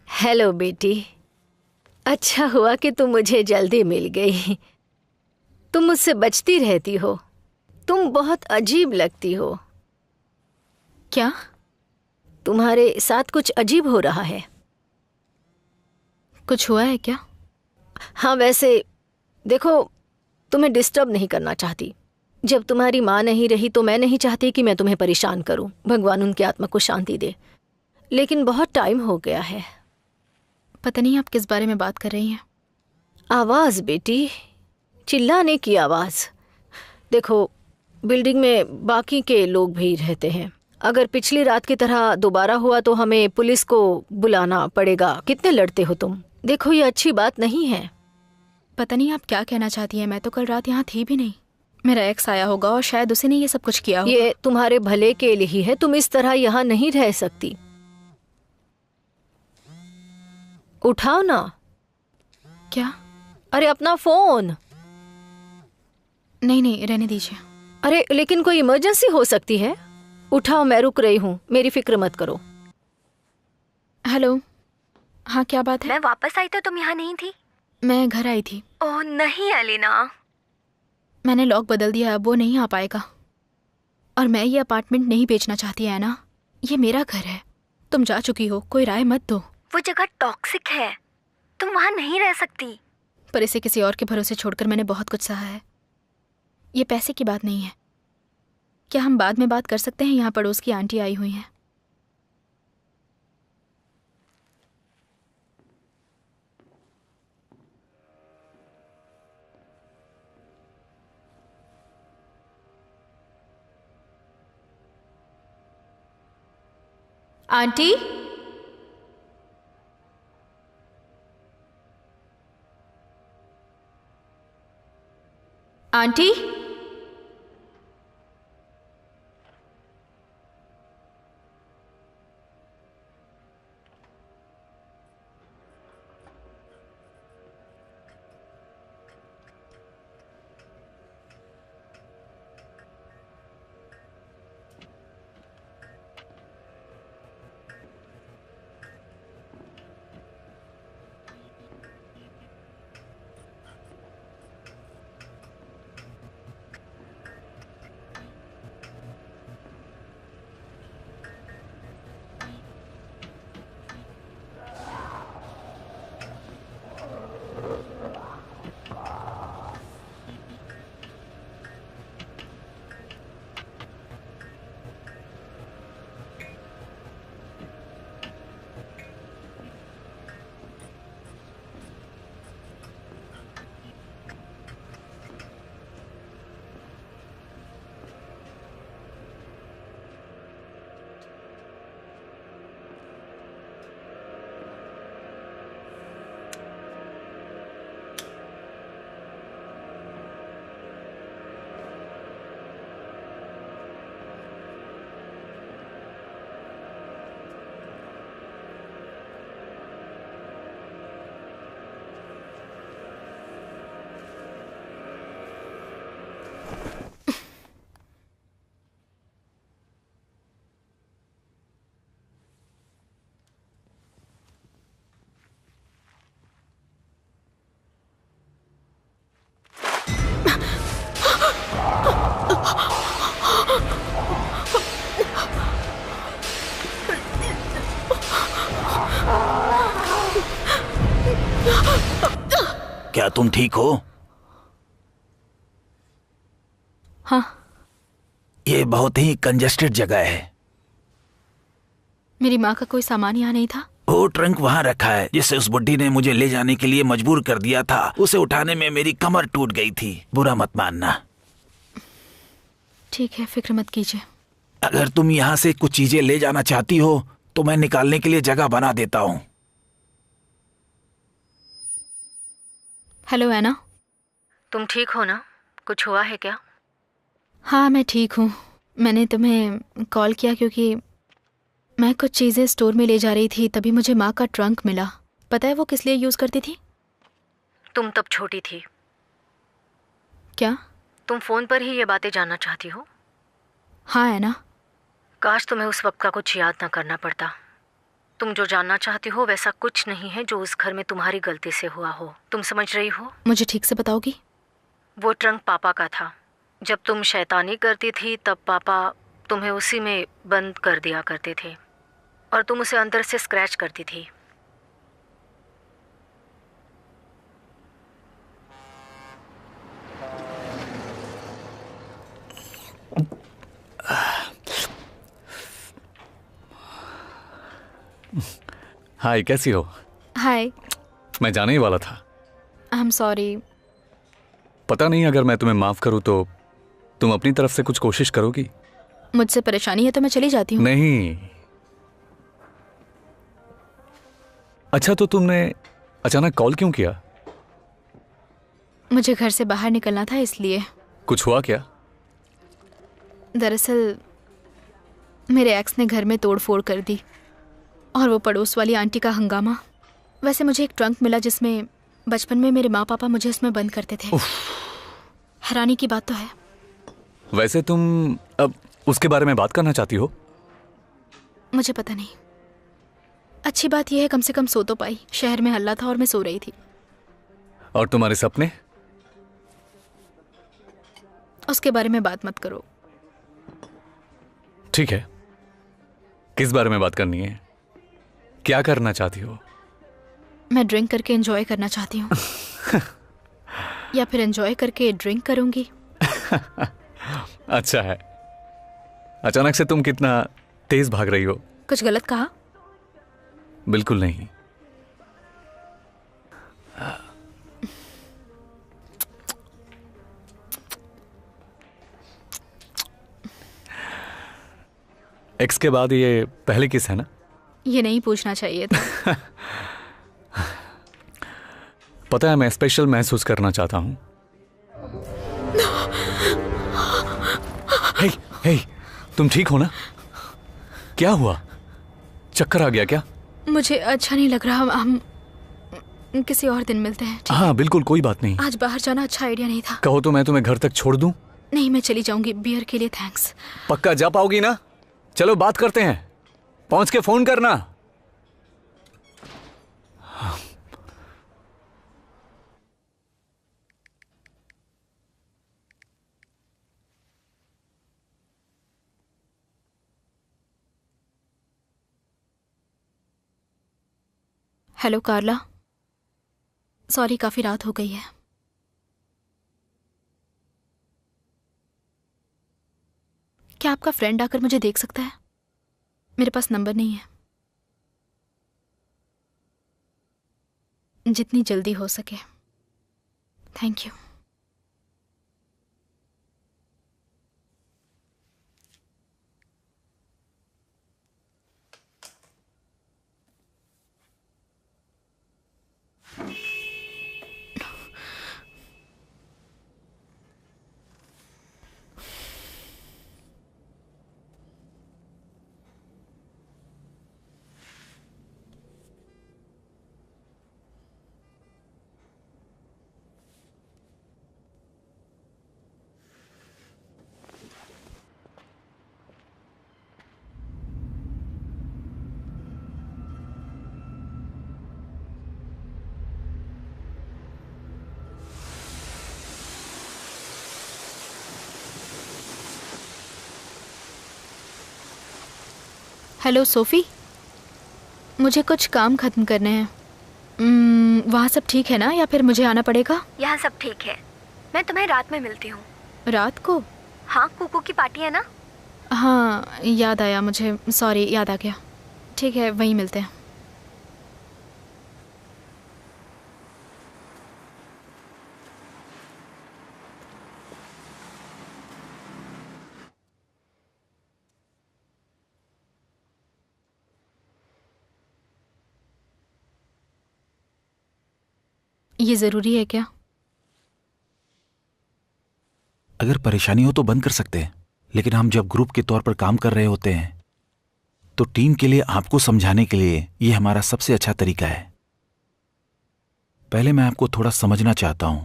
हेलो बेटी, अच्छा हुआ कि तुम मुझे जल्दी मिल गई। तुम मुझसे बचती रहती हो। तुम बहुत अजीब लगती हो। क्या? तुम्हारे साथ कुछ अजीब हो रहा है। कुछ हुआ है क्या? हाँ, वैसे देखो, तुम्हें डिस्टर्ब नहीं करना चाहती। जब तुम्हारी माँ नहीं रही तो मैं नहीं चाहती कि मैं तुम्हें परेशान करूं। भगवान उनकी आत्मा को शांति दे। लेकिन बहुत टाइम हो गया है। पता नहीं आप किस बारे में बात कर रही हैं। आवाज बेटी, चिल्लाने की आवाज। देखो, बिल्डिंग में बाकी के लोग भी रहते हैं। अगर पिछली रात की तरह दोबारा हुआ तो हमें पुलिस को बुलाना पड़ेगा। कितने लड़ते हो तुम। देखो, ये अच्छी बात नहीं है। पता नहीं आप क्या कहना चाहती हैं। मैं तो कल रात यहाँ थी भी नहीं। मेरा एक्स आया होगा और शायद उसी ने ये सब कुछ किया होगा। ये तुम्हारे भले के लिए ही है। तुम इस तरह यहाँ नहीं रह सकती। उठाओ ना। क्या? अरे अपना फोन। नहीं नहीं, रहने दीजिए। अरे लेकिन कोई इमरजेंसी हो सकती है। उठाओ, मैं रुक रही हूँ। मेरी फिक्र मत करो। हेलो, हाँ क्या बात है? मैं वापस आई तो तुम यहाँ नहीं थी। मैं घर आई थी। ओह नहीं अलीना, मैंने लॉक बदल दिया, अब वो नहीं आ पाएगा। और मैं ये अपार्टमेंट नहीं बेचना चाहती है ना। ये मेरा घर है। तुम जा चुकी हो, कोई राय मत दो। वो जगह टॉक्सिक है, तुम वहाँ नहीं रह सकती। पर इसे किसी और के भरोसे छोड़कर मैंने बहुत कुछ सहा है। ये पैसे की बात नहीं है। क्या हम बाद में बात कर सकते हैं? यहाँ पड़ोस की आंटी आई हुई हैं। आंटी, आंटी, क्या तुम ठीक हो? हाँ। ये बहुत ही कंजेस्टेड जगह है। मेरी माँ का कोई सामान यहाँ नहीं था? वो ट्रंक वहाँ रखा है जिसे उस बुड्ढी ने मुझे ले जाने के लिए मजबूर कर दिया था। उसे उठाने में मेरी कमर टूट गई थी। बुरा मत मानना। ठीक है, फिक्र मत कीजिए। अगर तुम यहाँ से कुछ चीजें ले जाना चाहती हो तो मैं निकालने के लिए जगह बना देता हूँ। हेलो एना। तुम ठीक हो ना? कुछ हुआ है क्या? हाँ, मैं ठीक हूँ। मैंने तुम्हें कॉल किया क्योंकि मैं कुछ चीज़ें स्टोर में ले जा रही थी, तभी मुझे माँ का ट्रंक मिला। पता है वो किस लिए यूज़ करती थी? तुम तब छोटी थी। क्या? तुम फोन पर ही ये बातें जानना चाहती हो? हाँ है ना। काश तुम्हें उस वक्त का कुछ याद ना करना पड़ता। तुम जो जानना चाहती हो वैसा कुछ नहीं है जो उस घर में तुम्हारी गलती से हुआ हो। तुम समझ रही हो? मुझे ठीक से बताओगी? वो ट्रंक पापा का था। जब तुम शैतानी करती थी तब पापा तुम्हें उसी में बंद कर दिया करते थे और तुम उसे अंदर से स्क्रैच करती थी। हाय, कैसी हो? हाय। मैं जाने ही वाला था। I am sorry. पता नहीं, अगर मैं तुम्हें माफ करूं तो तुम अपनी तरफ से कुछ कोशिश करोगी? मुझसे परेशानी है तो मैं चली जाती हूँ। नहीं। अच्छा, तो तुमने अचानक कॉल क्यों किया? मुझे घर से बाहर निकलना था इसलिए। कुछ हुआ क्या? दरअसल मेरे एक्स ने घर में तोड़ फोड़ कर दी और वो पड़ोस वाली आंटी का हंगामा। वैसे मुझे एक ट्रंक मिला जिसमें बचपन में मेरे माँ पापा मुझे उसमें बंद करते थे। हैरानी की बात तो है। वैसे तुम अब उसके बारे में बात करना चाहती हो? मुझे पता नहीं। अच्छी बात यह है कम से कम सो तो पाई। शहर में हल्ला था और मैं सो रही थी। और तुम्हारे सपने? उसके बारे में बात मत करो। ठीक है, किस बारे में बात करनी है? क्या करना चाहती हो? मैं ड्रिंक करके एंजॉय करना चाहती हूँ। या फिर एंजॉय करके ड्रिंक करूंगी। अच्छा है। अचानक से तुम कितना तेज भाग रही हो। कुछ गलत कहा? बिल्कुल नहीं। एक्स के बाद ये पहली किस है ना? ये नहीं पूछना चाहिए था। पता है, मैं स्पेशल महसूस करना चाहता हूं। हे, हे, तुम ठीक हो ना? क्या हुआ? चक्कर आ गया क्या? मुझे अच्छा नहीं लग रहा। हम किसी और दिन मिलते हैं। हाँ बिल्कुल, कोई बात नहीं। आज बाहर जाना अच्छा आइडिया नहीं था। कहो तो मैं तुम्हें घर तक छोड़ दूं? नहीं, मैं चली जाऊंगी। बियर के लिए थैंक्स। पक्का जा पाओगी ना? चलो बात करते हैं। पहुंच के फोन करना। हेलो कार्ला। सॉरी, काफी रात हो गई है। क्या आपका फ्रेंड आकर मुझे देख सकता है? मेरे पास नंबर नहीं है। जितनी जल्दी हो सके। Thank you. हेलो सोफी, मुझे कुछ काम खत्म करने हैं। वहाँ सब ठीक है ना, या फिर मुझे आना पड़ेगा? यहाँ सब ठीक है। मैं तुम्हें रात में मिलती हूँ। रात को? हाँ, कुकू की पार्टी है ना। हाँ याद आया मुझे, सॉरी, याद आ गया। ठीक है, वहीं मिलते हैं। ये जरूरी है क्या? अगर परेशानी हो तो बंद कर सकते हैं, लेकिन हम जब ग्रुप के तौर पर काम कर रहे होते हैं तो टीम के लिए आपको समझाने के लिए ये हमारा सबसे अच्छा तरीका है। पहले मैं आपको थोड़ा समझना चाहता हूं,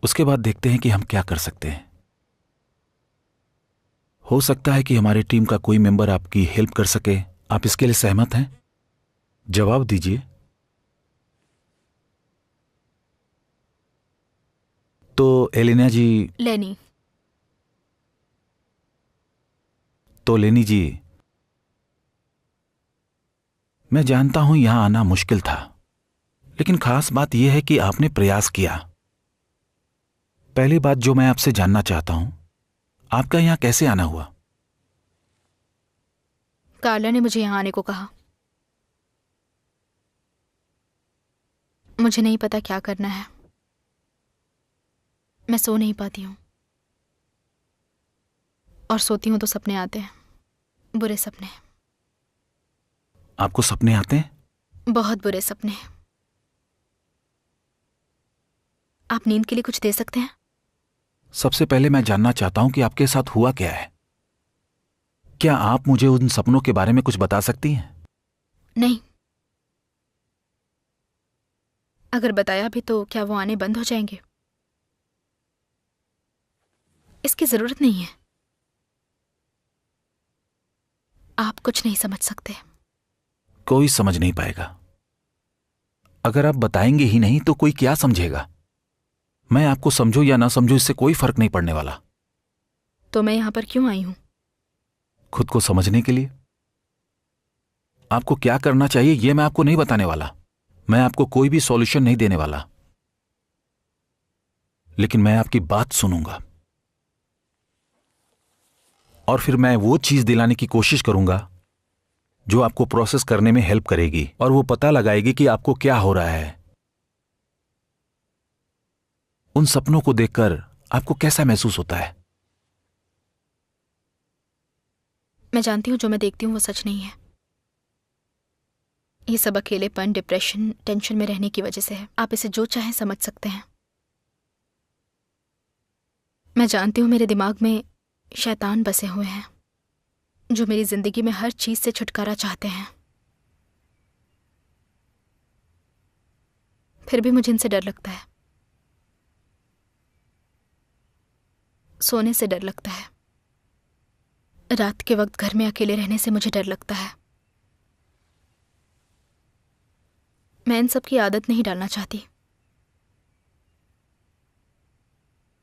उसके बाद देखते हैं कि हम क्या कर सकते हैं। हो सकता है कि हमारी टीम का कोई मेंबर आपकी हेल्प कर सके। आप इसके लिए सहमत हैं? जवाब दीजिए। तो एलिना जी। लेनी। तो लेनी जी, मैं जानता हूं यहां आना मुश्किल था, लेकिन खास बात यह है कि आपने प्रयास किया। पहली बात जो मैं आपसे जानना चाहता हूं, आपका यहां कैसे आना हुआ? कार्ला ने मुझे यहाँ आने को कहा। मुझे नहीं पता क्या करना है। मैं सो नहीं पाती हूँ, और सोती हूँ तो सपने आते हैं, बुरे सपने। आपको सपने आते हैं? बहुत बुरे सपने। आप नींद के लिए कुछ दे सकते हैं? सबसे पहले मैं जानना चाहता हूं कि आपके साथ हुआ क्या है। क्या आप मुझे उन सपनों के बारे में कुछ बता सकती हैं? नहीं। अगर बताया भी तो क्या वो आने बंद हो जाएंगे? इसकी जरूरत नहीं है। आप कुछ नहीं समझ सकते। कोई समझ नहीं पाएगा। अगर आप बताएंगे ही नहीं तो कोई क्या समझेगा? मैं आपको समझूं या ना समझूं, इससे कोई फर्क नहीं पड़ने वाला। तो मैं यहां पर क्यों आई हूं? खुद को समझने के लिए। आपको क्या करना चाहिए यह मैं आपको नहीं बताने वाला। मैं आपको कोई भी सॉल्यूशन नहीं देने वाला, लेकिन मैं आपकी बात सुनूंगा और फिर मैं वो चीज दिलाने की कोशिश करूंगा जो आपको प्रोसेस करने में हेल्प करेगी और वो पता लगाएगी कि आपको क्या हो रहा है। उन सपनों को देखकर आपको कैसा महसूस होता है? मैं जानती हूं जो मैं देखती हूं वो सच नहीं है। ये सब अकेलेपन, डिप्रेशन, टेंशन में रहने की वजह से है। आप इसे जो चाहें समझ सकते हैं। मैं जानती हूं मेरे दिमाग में शैतान बसे हुए हैं जो मेरी जिंदगी में हर चीज से छुटकारा चाहते हैं। फिर भी मुझे इनसे डर लगता है। सोने से डर लगता है। रात के वक्त घर में अकेले रहने से मुझे डर लगता है। मैं इन सब की आदत नहीं डालना चाहती।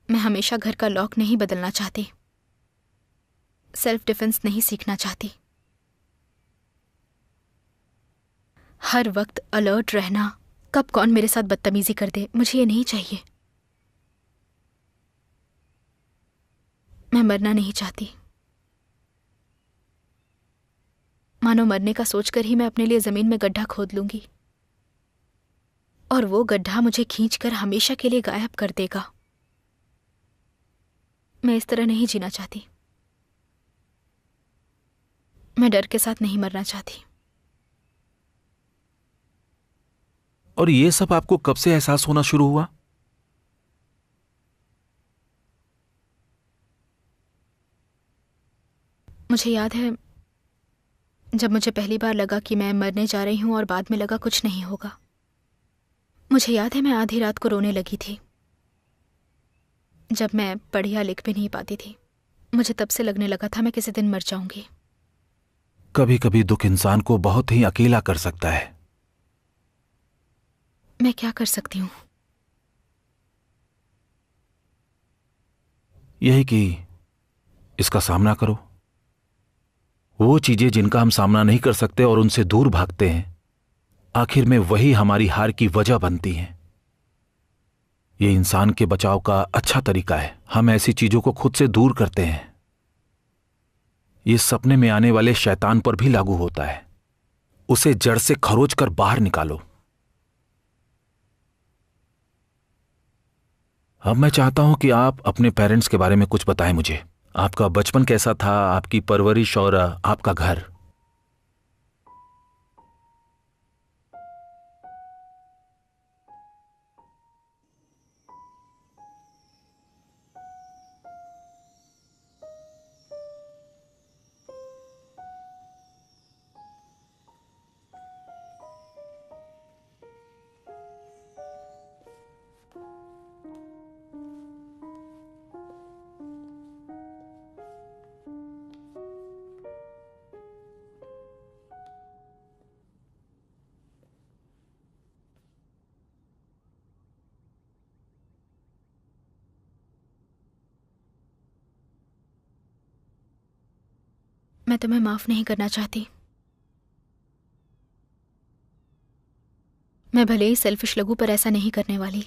मैं हमेशा घर का लॉक नहीं बदलना चाहती। सेल्फ डिफेंस नहीं सीखना चाहती। हर वक्त अलर्ट रहना, कब कौन मेरे साथ बदतमीजी कर दे, मुझे ये नहीं चाहिए। मैं मरना नहीं चाहती। मानो मरने का सोचकर ही मैं अपने लिए जमीन में गड्ढा खोद लूंगी और वो गड्ढा मुझे खींचकर हमेशा के लिए गायब कर देगा। मैं इस तरह नहीं जीना चाहती। मैं डर के साथ नहीं मरना चाहती। और ये सब आपको कब से एहसास होना शुरू हुआ? मुझे याद है जब मुझे पहली बार लगा कि मैं मरने जा रही हूं और बाद में लगा कुछ नहीं होगा। मुझे याद है मैं आधी रात को रोने लगी थी जब मैं पढ़ या लिख भी नहीं पाती थी। मुझे तब से लगने लगा था मैं किसी दिन मर जाऊंगी। कभी कभी दुख इंसान को बहुत ही अकेला कर सकता है। मैं क्या कर सकती हूँ? यही कि इसका सामना करो। वो चीजें जिनका हम सामना नहीं कर सकते और उनसे दूर भागते हैं, आखिर में वही हमारी हार की वजह बनती हैं। ये इंसान के बचाव का अच्छा तरीका है। हम ऐसी चीजों को खुद से दूर करते हैं। ये सपने में आने वाले शैतान पर भी लागू होता है। उसे जड़ से खरोच कर बाहर निकालो। अब मैं चाहता हूं कि आप अपने पेरेंट्स के बारे में कुछ बताएं मुझे। आपका बचपन कैसा था, आपकी परवरिश और आपका घर। मैं तुम्हें माफ नहीं करना चाहती। मैं भले ही सेल्फिश लगूं पर ऐसा नहीं करने वाली।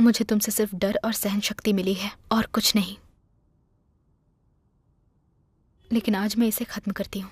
मुझे तुमसे सिर्फ डर और सहन शक्ति मिली है और कुछ नहीं। लेकिन आज मैं इसे खत्म करती हूं।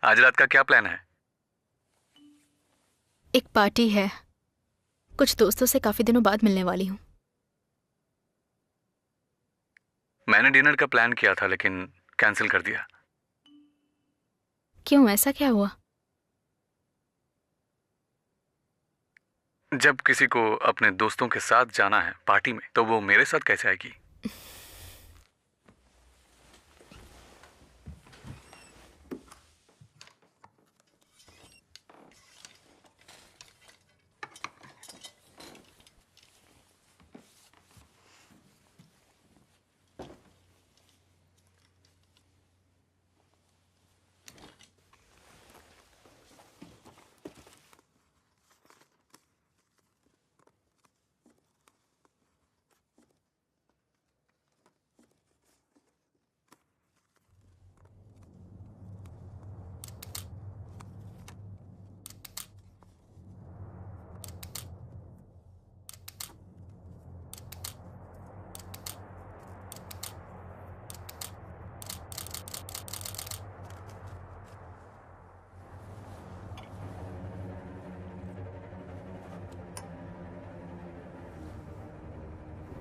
आज रात का क्या प्लान है? एक पार्टी है। कुछ दोस्तों से काफी दिनों बाद मिलने वाली हूं। मैंने डिनर का प्लान किया था लेकिन कैंसिल कर दिया। क्यों, ऐसा क्या हुआ? जब किसी को अपने दोस्तों के साथ जाना है पार्टी में तो वो मेरे साथ कैसे आएगी?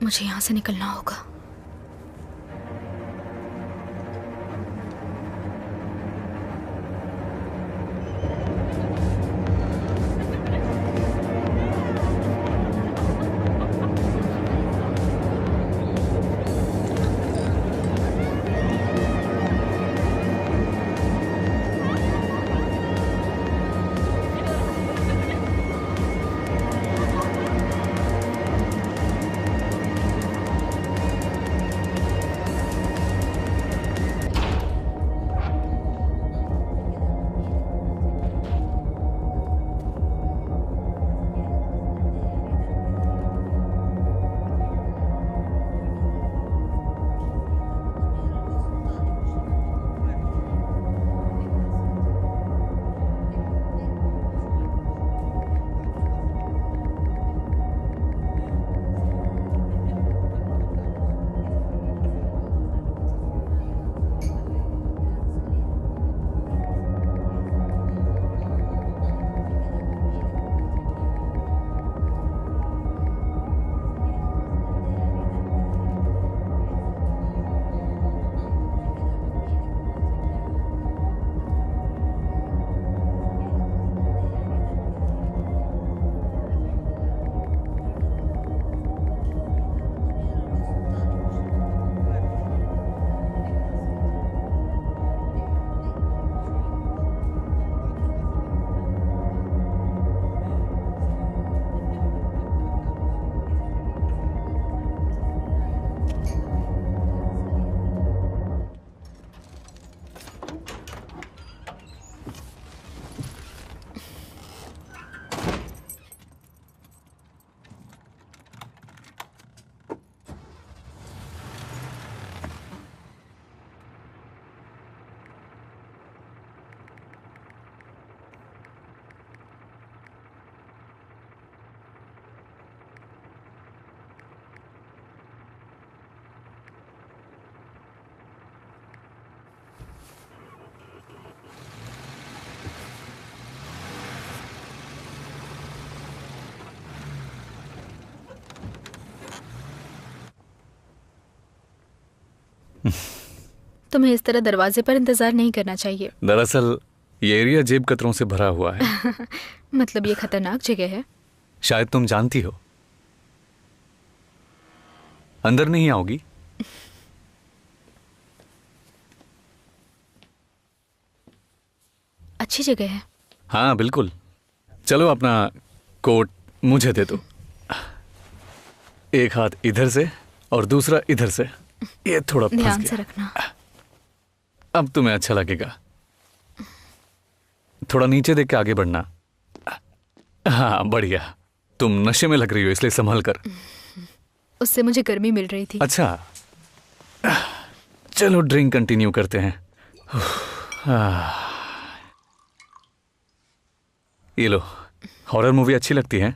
मुझे यहां से निकलना होगा। तुम्हें इस तरह दरवाजे पर इंतजार नहीं करना चाहिए। दरअसल ये एरिया जेब कतरों से भरा हुआ है। मतलब ये खतरनाक जगह है। शायद तुम जानती हो। अंदर नहीं आओगी? अच्छी जगह है। हाँ बिल्कुल। चलो अपना कोट मुझे दे दो। एक हाथ इधर से और दूसरा इधर से। ये थोड़ा फंस ध्यान गया। से रखना। अब तुम्हें अच्छा लगेगा। थोड़ा नीचे देख के आगे बढ़ना। हाँ बढ़िया। तुम नशे में लग रही हो इसलिए संभल कर। उससे मुझे गर्मी मिल रही थी। अच्छा चलो ड्रिंक कंटिन्यू करते हैं। ये लो। हॉरर मूवी अच्छी लगती है?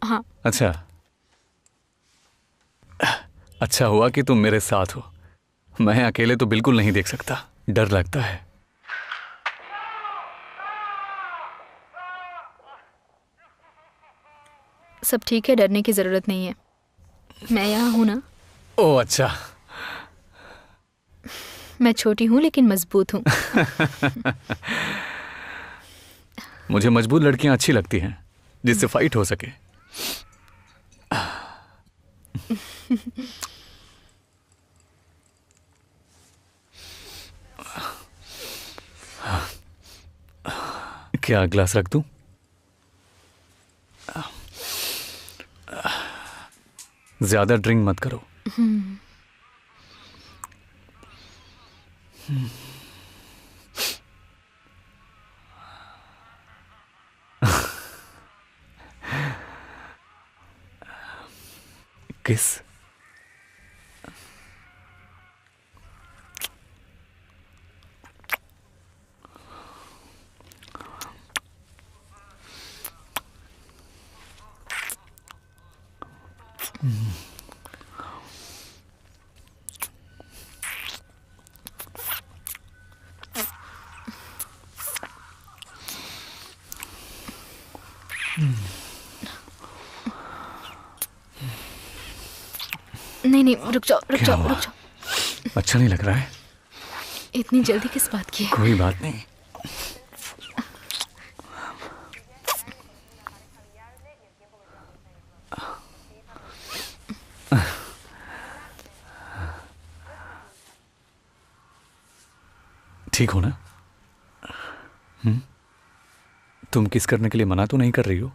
हाँ। अच्छा। अच्छा हुआ कि तुम मेरे साथ हो। मैं अकेले तो बिल्कुल नहीं देख सकता, डर लगता है। सब ठीक है, डरने की जरूरत नहीं है। मैं यहाँ हूं ना। ओह अच्छा। मैं छोटी हूं लेकिन मजबूत हूं। मुझे मजबूत लड़कियां अच्छी लगती हैं जिससे फाइट हो सके। क्या ग्लास रख दूं? ज्यादा ड्रिंक मत करो। किस? नहीं नहीं, रुक जाओ रुक क्या जाओ हुआ? रुक जाओ। अच्छा नहीं लग रहा है? इतनी जल्दी किस बात की है? कोई बात नहीं। ठीक हो ना? तुम किस करने के लिए मना तो नहीं कर रही हो?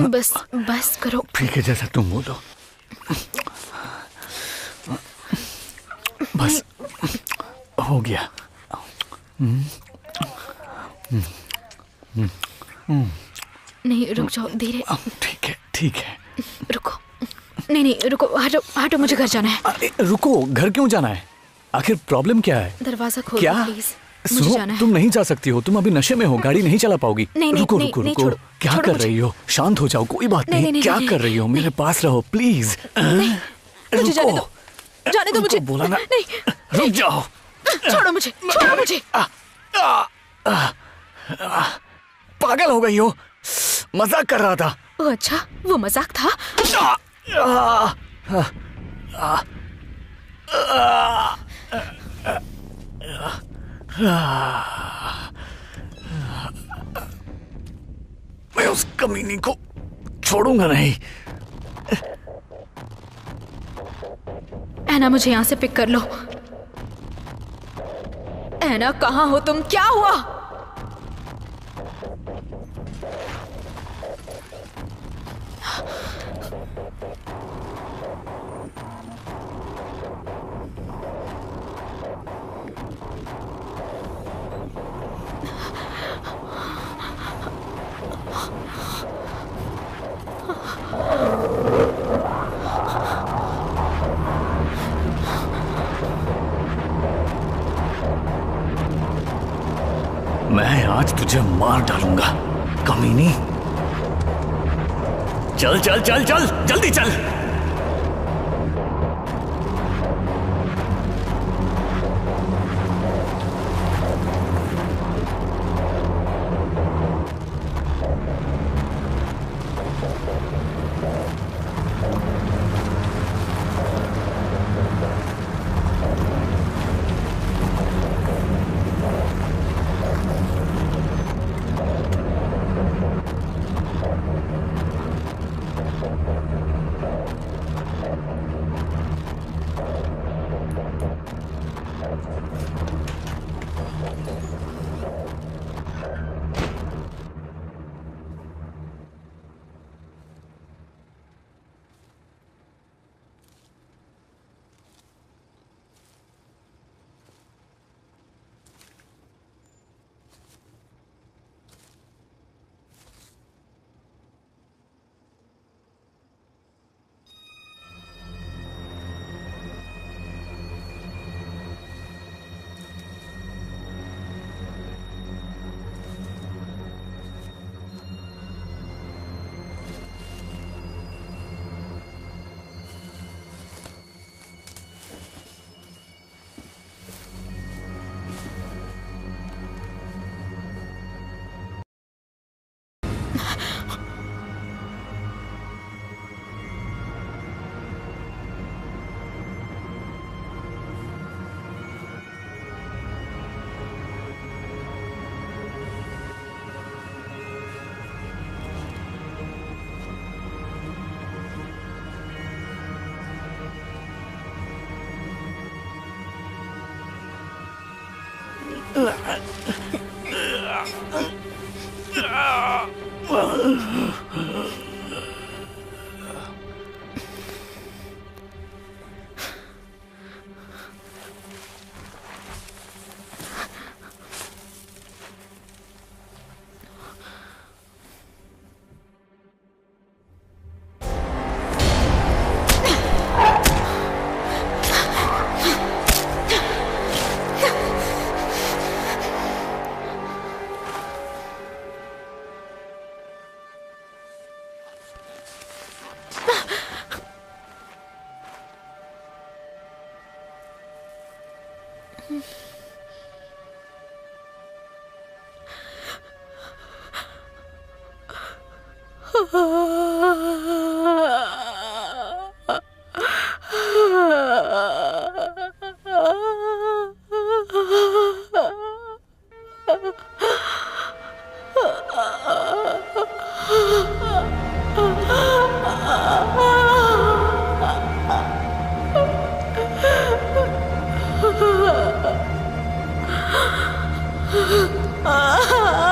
बस बस करो। ठीक है, जैसा तुम बोलो। बस हो गया। नहीं रुक जाओ, धीरे। ठीक है ठीक है। रुको। नहीं नहीं रुको, हटो हटो, मुझे घर जाना है। अरे, रुको, घर क्यों जाना है? आखिर प्रॉब्लम क्या है? दरवाजा खोलो क्या? प्लीज, मुझे सुनो, जाना है। तुम नहीं जा सकती हो। तुम अभी नशे में हो, गाड़ी नहीं चला पाओगी। नहीं, नहीं, रुको नहीं, रुको नहीं, रुको। छोड़ो, क्या छोड़ो कर मुझे। रही हो? शांत हो जाओ, कोई बात नहीं, नहीं। नहीं, क्या नहीं, कर रही हो? मेरे पास रहो प्लीज। मुझे जाने दो, जाने दो मुझे। बोला ना, नहीं, रुक जाओ। छोड़ो मुझे, छोड़ो मुझे। पागल हो गई हो? मजाक कर रहा था। ओह अच्छा, वो मजाक था। मैं उस कमीनी को छोड़ूंगा नहीं। ऐना, मुझे यहाँ से पिक कर लो। ऐना, कहाँ हो तुम? क्या हुआ? मैं आज तुझे मार डालूंगा कमीनी। चल चल चल चल, जल्दी चल। Ah!